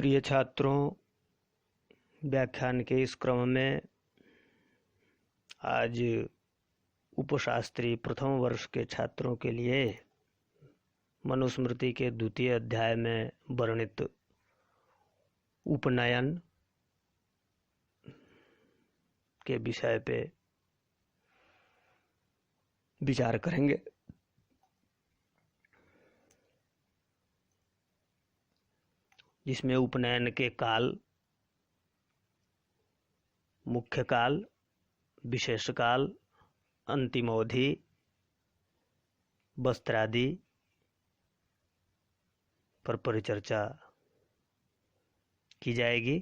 प्रिय छात्रों, व्याख्यान के इस क्रम में आज उपशास्त्री प्रथम वर्ष के छात्रों के लिए मनुस्मृति के द्वितीय अध्याय में वर्णित उपनयन के विषय पे विचार करेंगे। जिसमें उपनयन के काल, मुख्य काल, विशेष काल, अंतिमोधि, वस्त्रादि पर परिचर्चा की जाएगी।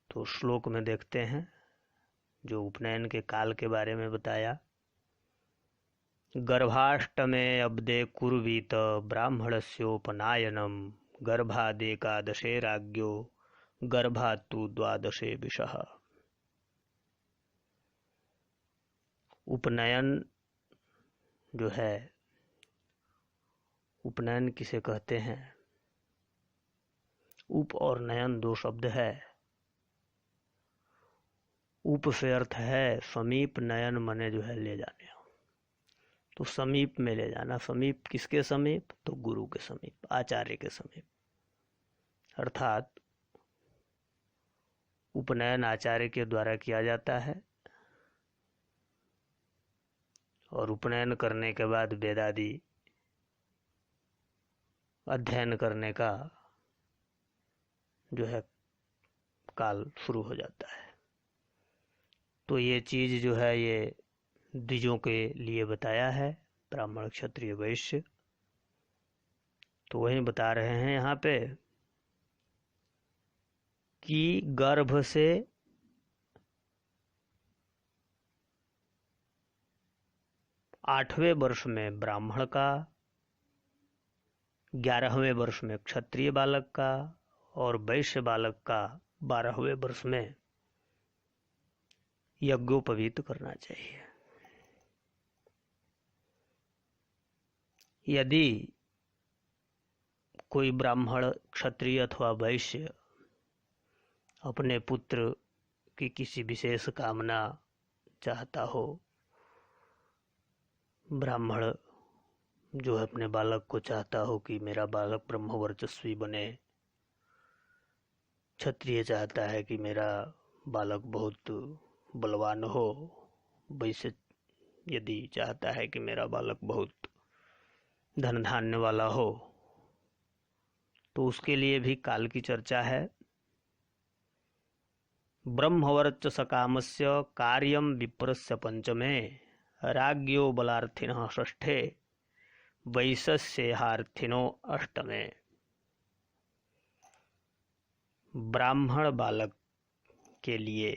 तो श्लोक में देखते हैं जो उपनयन के काल के बारे में बताया। गर्भाष्टमे अब्दे कुर्वीत ब्राह्मणस्योपनायनम गर्भादेकादशे राज्ञो गर्भात्तु द्वादशे विषः। उपनयन जो है, उपनयन किसे कहते हैं? उप और नयन दो शब्द है। उप से अर्थ है समीप, नयन मने जो है ले जाने। तो समीप में ले जाना। समीप किसके समीप? तो गुरु के समीप, आचार्य के समीप। अर्थात उपनयन आचार्य के द्वारा किया जाता है और उपनयन करने के बाद वेदादि अध्ययन करने का जो है काल शुरू हो जाता है। तो ये चीज जो है ये द्विजों के लिए बताया है, ब्राह्मण, क्षत्रिय, वैश्य। तो वही बता रहे हैं यहाँ पे कि गर्भ से आठवें वर्ष में ब्राह्मण का, 11वें वर्ष में क्षत्रिय बालक का और वैश्य बालक का 12वें वर्ष में यज्ञोपवीत करना चाहिए। यदि कोई ब्राह्मण, क्षत्रिय अथवा वैश्य अपने पुत्र की किसी विशेष कामना चाहता हो, ब्राह्मण जो है अपने बालक को चाहता हो कि मेरा बालक ब्रह्मवर्चस्वी बने, क्षत्रिय चाहता है कि मेरा बालक बहुत बलवान हो, वैश्य यदि चाहता है कि मेरा बालक बहुत धन धान्य वाला हो, तो उसके लिए भी काल की चर्चा है। ब्रह्मवर्चस कामस्य कार्यम विप्रस्य पंचमे राज्ञो बलार्थिनः षष्ठे वैश्येहार्थिनो अष्टमे। ब्राह्मण बालक के लिए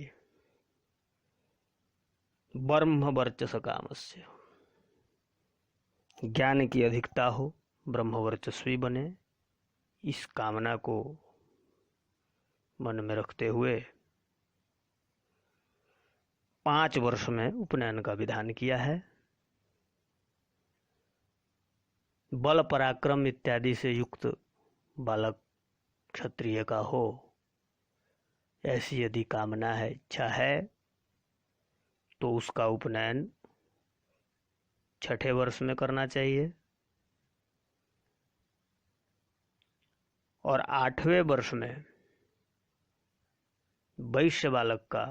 ब्रह्मवर्चस कामस्य, ज्ञान की अधिकता हो, ब्रह्मवर्चस्वी बने, इस कामना को मन में रखते हुए 5 वर्ष में उपनयन का विधान किया है। बल पराक्रम इत्यादि से युक्त बालक क्षत्रिय का हो, ऐसी यदि कामना है, इच्छा है, तो उसका उपनयन 6ठे वर्ष में करना चाहिए और 8वें वर्ष में वैश्य बालक का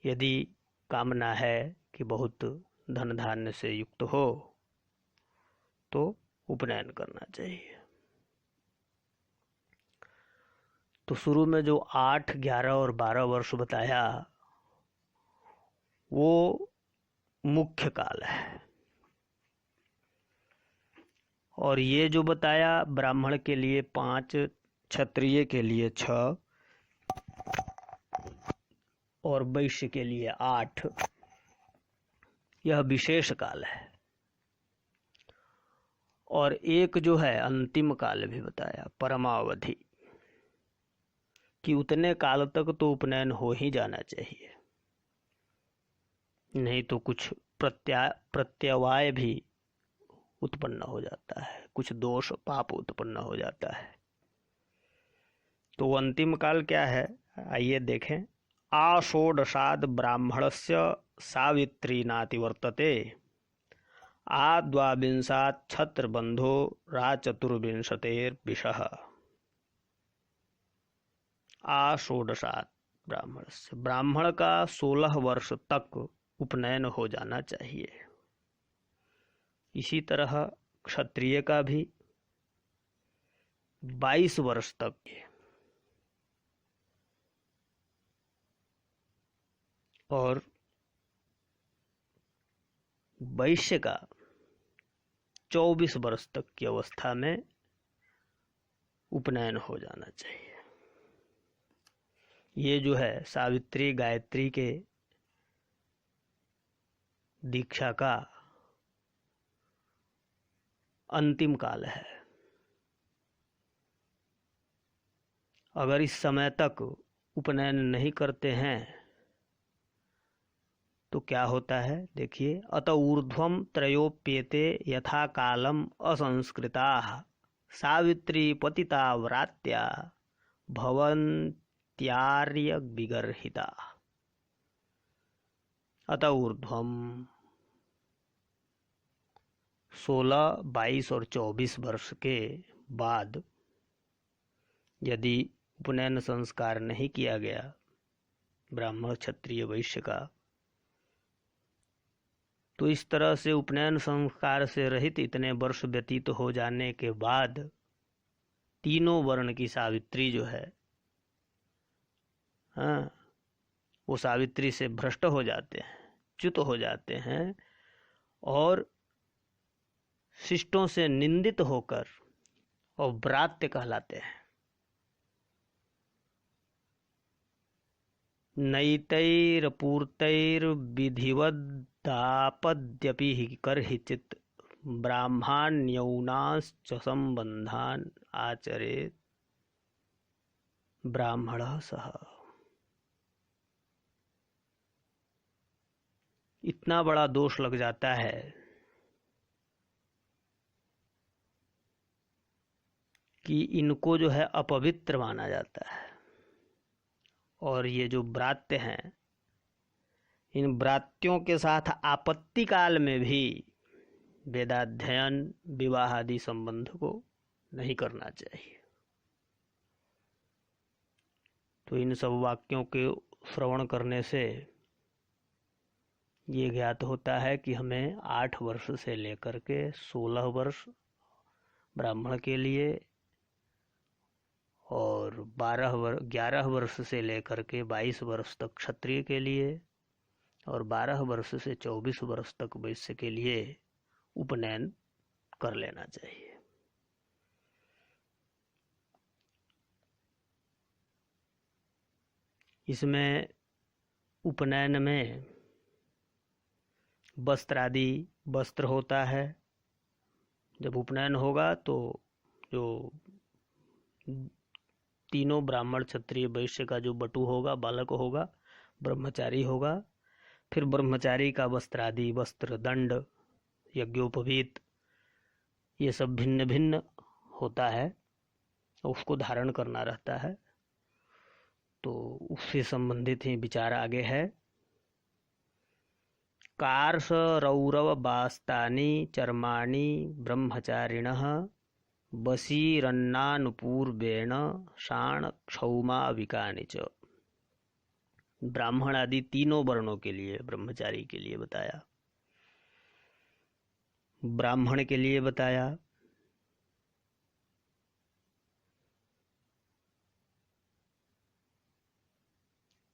यदि कामना है कि बहुत धन धान्य से युक्त हो, तो उपनयन करना चाहिए। तो शुरू में जो 8, 11 और 12 वर्ष बताया वो मुख्य काल है, और ये जो बताया ब्राह्मण के लिए 5, क्षत्रिय के लिए 6 और वैश्य के लिए 8, यह विशेष काल है। और एक जो है अंतिम काल भी बताया, परमावधि, कि उतने काल तक तो उपनयन हो ही जाना चाहिए, नहीं तो कुछ प्रत्यवाय भी उत्पन्न हो जाता है, कुछ दोष पाप उत्पन्न हो जाता है। तो अंतिम काल क्या है, आइए देखें। आषोडशाद ब्राह्मणस्य सावित्री नाति वर्तते, आद्वाविंशात् छत्रबंधो राचतुर्विंशतेर्विषः। आषोडशात ब्राह्मणस्य, ब्राह्मण का 16 वर्ष तक उपनयन हो जाना चाहिए। इसी तरह क्षत्रिय का भी 22 वर्ष तक, और वैश्य का 24 वर्ष तक की अवस्था में उपनयन हो जाना चाहिए। ये जो है सावित्री गायत्री के दीक्षा का अंतिम काल है। अगर इस समय तक उपनयन नहीं करते हैं तो क्या होता है, देखिए। अत ऊर्ध्वम त्रयोप्येते यथा कालम असंस्कृताः सावित्री पतिता व्रात्या भवन्त्यार्य विगर्हिता। अत ऊर्ध्वम 16, 22 और 24 वर्ष के बाद यदि उपनयन संस्कार नहीं किया गया ब्राह्मण क्षत्रिय वैश्य का, तो इस तरह से उपनयन संस्कार से रहित इतने वर्ष व्यतीत हो जाने के बाद तीनों वर्ण की सावित्री जो है, हाँ, वो सावित्री से भ्रष्ट हो जाते हैं, च्युत हो जाते हैं और शिष्टों से निंदित होकर और व्रात्य कहलाते हैं। नैतैरपूर्तैर्विधिवदापद्यपि कर्हिचित् ब्राह्मण्यौनाश्च संबंधान आचरेत् ब्राह्मणः सः। इतना बड़ा दोष लग जाता है कि इनको जो है अपवित्र माना जाता है। और ये जो व्रात्य हैं, इन व्रात्यों के साथ आपत्ति काल में भी वेदाध्ययन विवाह आदि संबंध को नहीं करना चाहिए। तो इन सब वाक्यों के श्रवण करने से ये ज्ञात होता है कि हमें 8 वर्ष से लेकर के 16 वर्ष ब्राह्मण के लिए और 11 वर्ष से लेकर के 22 वर्ष तक क्षत्रिय के लिए और 12 वर्ष से 24 वर्ष तक वैश्य के लिए उपनयन कर लेना चाहिए। इसमें उपनयन में वस्त्र होता है। जब उपनयन होगा तो जो तीनों ब्राह्मण क्षत्रिय वैश्य का जो बटु होगा, बालक होगा, ब्रह्मचारी होगा, फिर ब्रह्मचारी का वस्त्रादि, वस्त्र, दंड, यज्ञोपवीत, ये सब भिन्न भिन्न होता है, उसको धारण करना रहता है। तो उससे संबंधित ही विचार आगे है। कार्ष रौरव बास्तानि चर्माणि ब्रह्मचारिणः बसीरन्नानुपूर्वेण शाण क्षौमा विकानि च। ब्राह्मण आदि तीनों वर्णों के लिए, ब्रह्मचारी के लिए बताया, ब्राह्मण के लिए बताया,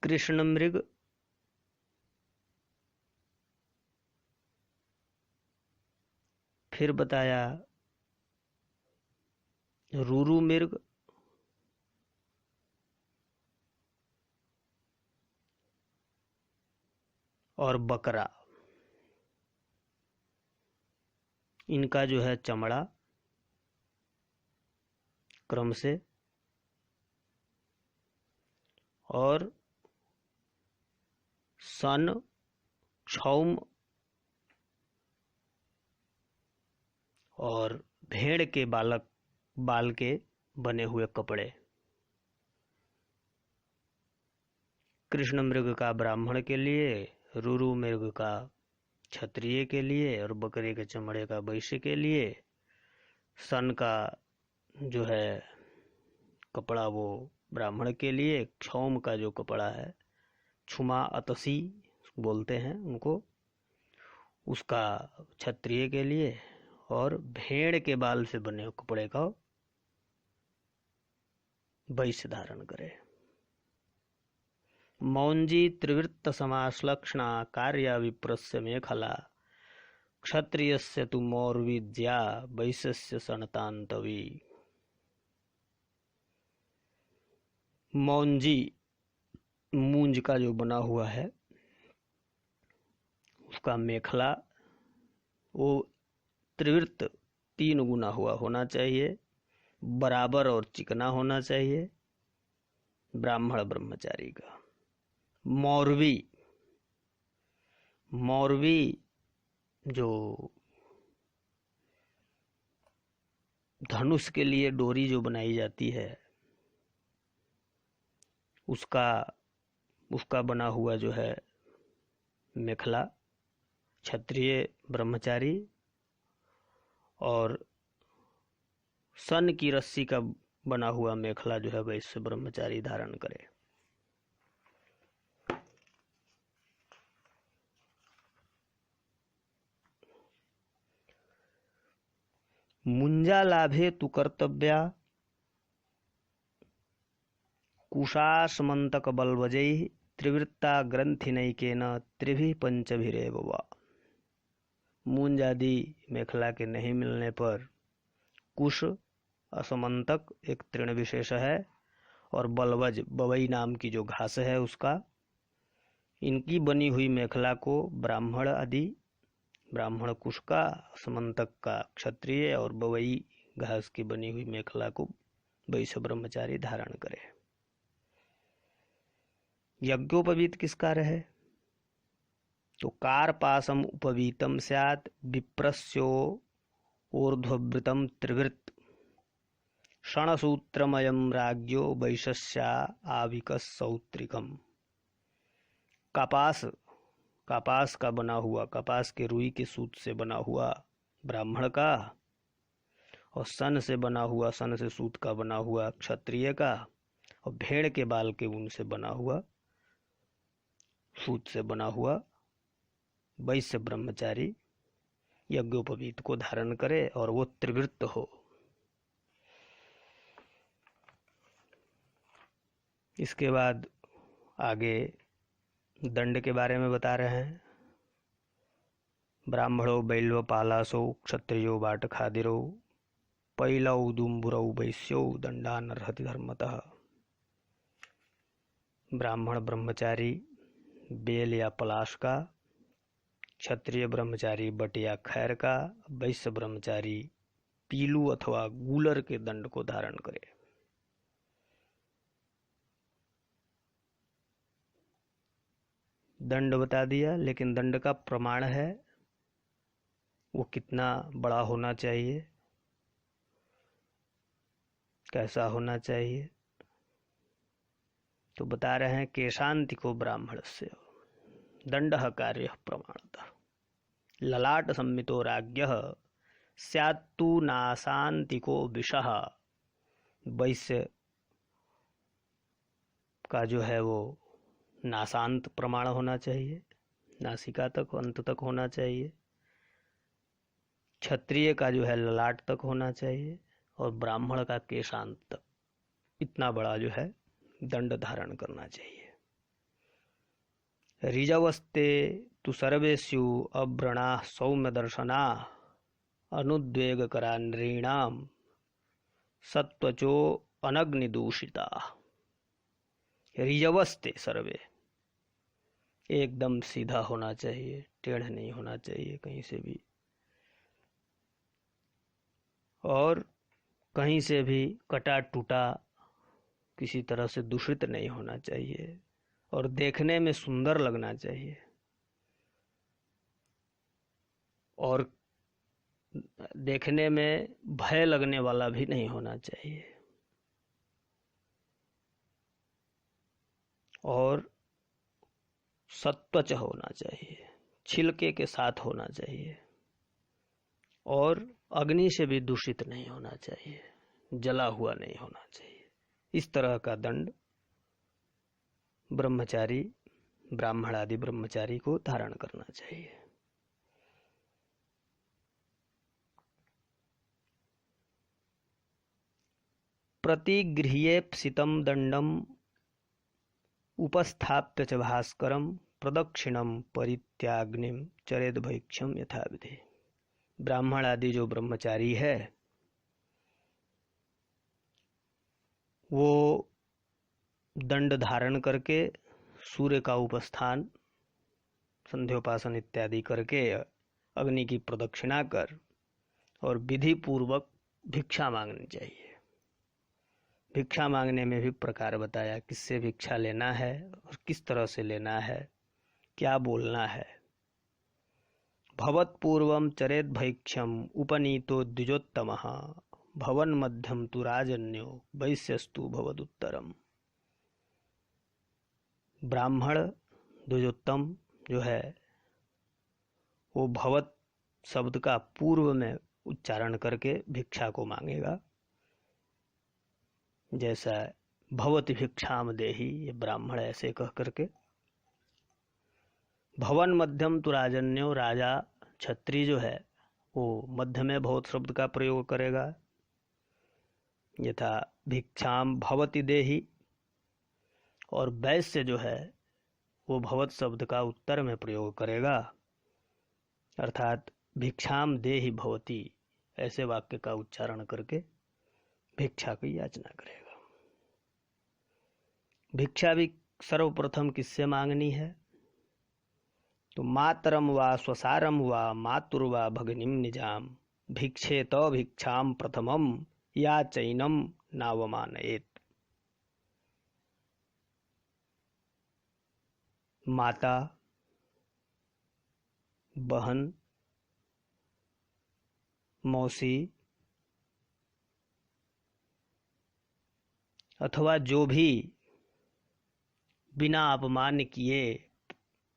कृष्ण मृग, फिर बताया रूरू मृग, और बकरा। इनका जो है चमड़ा क्रम से, और सन, क्षौम और भेड़ के बाल के बने हुए कपड़े। कृष्ण मृग का ब्राह्मण के लिए, रुरु मृग का क्षत्रिय के लिए और बकरे के चमड़े का वैश्य के लिए। सन का जो है कपड़ा वो ब्राह्मण के लिए। क्षौम का जो कपड़ा है, छुमा अतसी बोलते हैं उनको, उसका क्षत्रिय के लिए। और भेड़ के बाल से बने कपड़े का वैश्य धारण करे। मौंजी त्रिवृत्त समाश्लक्षणा कार्या विप्रस्य मेखला क्षत्रियस्य तु मौर्विद्या वैश्यस्य सनतांतवी। मौंजी मूंज का जो बना हुआ है उसका मेखला वो त्रिवृत्त 3 गुना हुआ होना चाहिए, बराबर और चिकना होना चाहिए ब्राह्मण ब्रह्मचारी का। मौरवी जो धनुष के लिए डोरी जो बनाई जाती है उसका बना हुआ जो है मेखला क्षत्रिय ब्रह्मचारी। और सन की रस्सी का बना हुआ मेखला जो है वैश्य ब्रह्मचारी धारण करे। मुंजा लाभे तु कर्तव्या कुशासमंतक बलवजैः त्रिवृत्ता ग्रंथिनैकेन त्रिभिः पंचभिरेव वा। मूंज आदि मेखला के नहीं मिलने पर कुश असमंतक एक तृण विशेष है और बलवज बवई नाम की जो घास है उसका, इनकी बनी हुई मेखला को ब्राह्मण कुश का, समंतक का क्षत्रिय और बवई घास की बनी हुई मेखला को वैश्य ब्रह्मचारी धारण करे। यज्ञोपवीत किस कार्य है? तो कारपासम उपवीतम स्यात् विप्रस्यो ऊर्ध्ववृतम त्रिवृत्त षणसूत्रमयम राज्ञो वैश्यस्या आविकस सौत्रिकम। कपास का बना हुआ, कपास के रुई के सूत से बना हुआ ब्राह्मण का, और सन से सूत का बना हुआ क्षत्रिय का, और भेड़ के बाल के ऊन से बना हुआ, सूत से बना हुआ वैश्य ब्रह्मचारी यज्ञोपवीत को धारण करे और वो त्रिवृत्त हो। इसके बाद आगे दंड के बारे में बता रहे हैं। ब्राह्मणो बैल्व पालासो क्षत्रियो बाटखादिरो पैलौ दुम्बुरौ वैश्यो दंडानर्हति धर्मतः। ब्राह्मण ब्रह्मचारी बेल या पलाश का, क्षत्रिय ब्रह्मचारी बट या खैर का, वैश्य ब्रह्मचारी पीलू अथवा गूलर के दंड को धारण करे। दंड बता दिया, लेकिन दंड का प्रमाण है वो कितना बड़ा होना चाहिए, कैसा होना चाहिए। तो बता रहे हैं केशांतिको ब्राह्मणस्य दंडः कार्यः प्रमाणतः ललाट सम्मितो राज्ञः स्यात्तु नासांतिको विषः। वैश्य का जो है वो नासांत प्रमाण होना चाहिए, नासिका तक, अंत तक होना चाहिए। क्षत्रिय का जो है ललाट तक होना चाहिए और ब्राह्मण का केशांत तक, इतना बड़ा जो है दंड धारण करना चाहिए। ऋजवस्ते तु सर्वेषु अव्रणा सौम्य दर्शना अनुद्वेगकरा नृणाम सत्वचो अनग्निदूषिता। ऋजवस्ते सर्वे, एकदम सीधा होना चाहिए, टेढ़ नहीं होना चाहिए कहीं से भी, और कहीं से भी कटा टूटा किसी तरह से दूषित नहीं होना चाहिए, और देखने में सुंदर लगना चाहिए। और देखने में भय लगने वाला भी नहीं होना चाहिए, और सत्वच होना चाहिए, छिलके के साथ होना चाहिए, और अग्नि से भी दूषित नहीं होना चाहिए, जला हुआ नहीं होना चाहिए। इस तरह का दंड ब्रह्मचारी, ब्राह्मण आदि ब्रह्मचारी को धारण करना चाहिए। प्रतिगृह्येप्सितं दंडम उपस्थाप्य च भास्करम प्रदक्षिणम परित्याग्निम चरेद भैक्षम यथाविधि। ब्राह्मण आदि जो ब्रह्मचारी है वो दंड धारण करके सूर्य का उपस्थान, संध्योपासन इत्यादि करके अग्नि की प्रदक्षिणा कर और विधि पूर्वक भिक्षा मांगनी चाहिए। भिक्षा मांगने में भी प्रकार बताया, किससे भिक्षा लेना है और किस तरह से लेना है, क्या बोलना है। भवत्पूर्वं चरेद भैक्ष्यम उपनीतो द्विजोत्तमः भवन मध्यम तु राजन्यो वैश्यस्तु भवदुत्तरम। ब्राह्मण द्विजोत्तम जो है वो भवत शब्द का पूर्व में उच्चारण करके भिक्षा को मांगेगा। जैसा भवति भिक्षाम देहि, ये ब्राह्मण ऐसे कह करके। भवन मध्यम तु राजन्यो, राजा क्षत्रिय जो है वो मध्य में भवत शब्द का प्रयोग करेगा। यथा भिक्षाम भवति देहि, और वैश्य जो है वो भवत शब्द का उत्तर में प्रयोग करेगा, अर्थात भिक्षाम देहि भवति, ऐसे वाक्य का उच्चारण करके भिक्षा की याचना करेगा। भिक्षा भी सर्वप्रथम किससे मांगनी है? तो मातरम वा स्वसारम वा मातुर्वा भगनिम निजाम भिक्षेत भिक्षाम प्रथमम या चैनम नावमानयेत। माता, बहन, मौसी अथवा जो भी बिना अपमान किए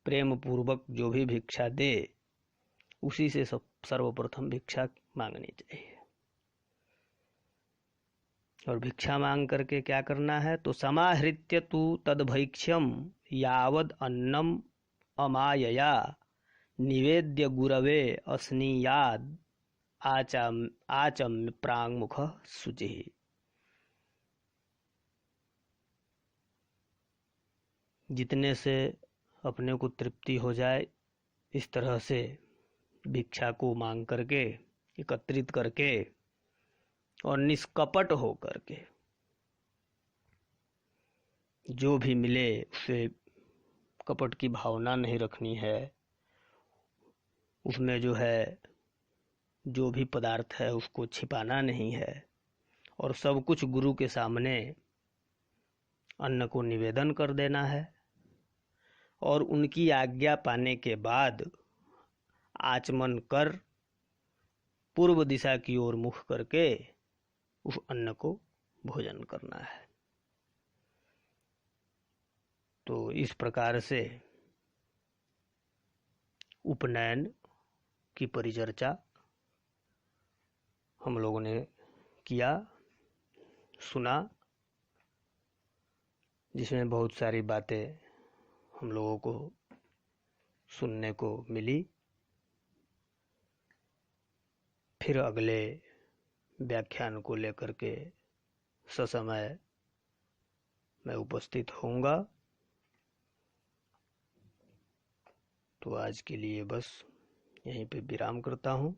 प्रेम पूर्वक जो भी भिक्षा दे, उसी से सर्वप्रथम भिक्षा मांगनी चाहिए। और भिक्षा मांग करके क्या करना है? तो समाहृत्य तु तद्भैक्ष्यम यावद अन्नम अमायया निवेद्य गुरवे अस्नीयाद आचम्य प्रांगमुख शुचि। जितने से अपने को तृप्ति हो जाए, इस तरह से भिक्षा को मांग करके, एकत्रित करके और निष्कपट हो करके जो भी मिले उसे कपट की भावना नहीं रखनी है। उसमें जो है जो भी पदार्थ है उसको छिपाना नहीं है, और सब कुछ गुरु के सामने अन्न को निवेदन कर देना है, और उनकी आज्ञा पाने के बाद आचमन कर पूर्व दिशा की ओर मुख करके उस अन्न को भोजन करना है। तो इस प्रकार से उपनयन की परिचर्चा हम लोगों ने किया, सुना, जिसमें बहुत सारी बातें हम लोगों को सुनने को मिली। फिर अगले व्याख्यान को लेकर के ससमय मैं उपस्थित होऊंगा। तो आज के लिए बस यहीं पे विराम करता हूँ।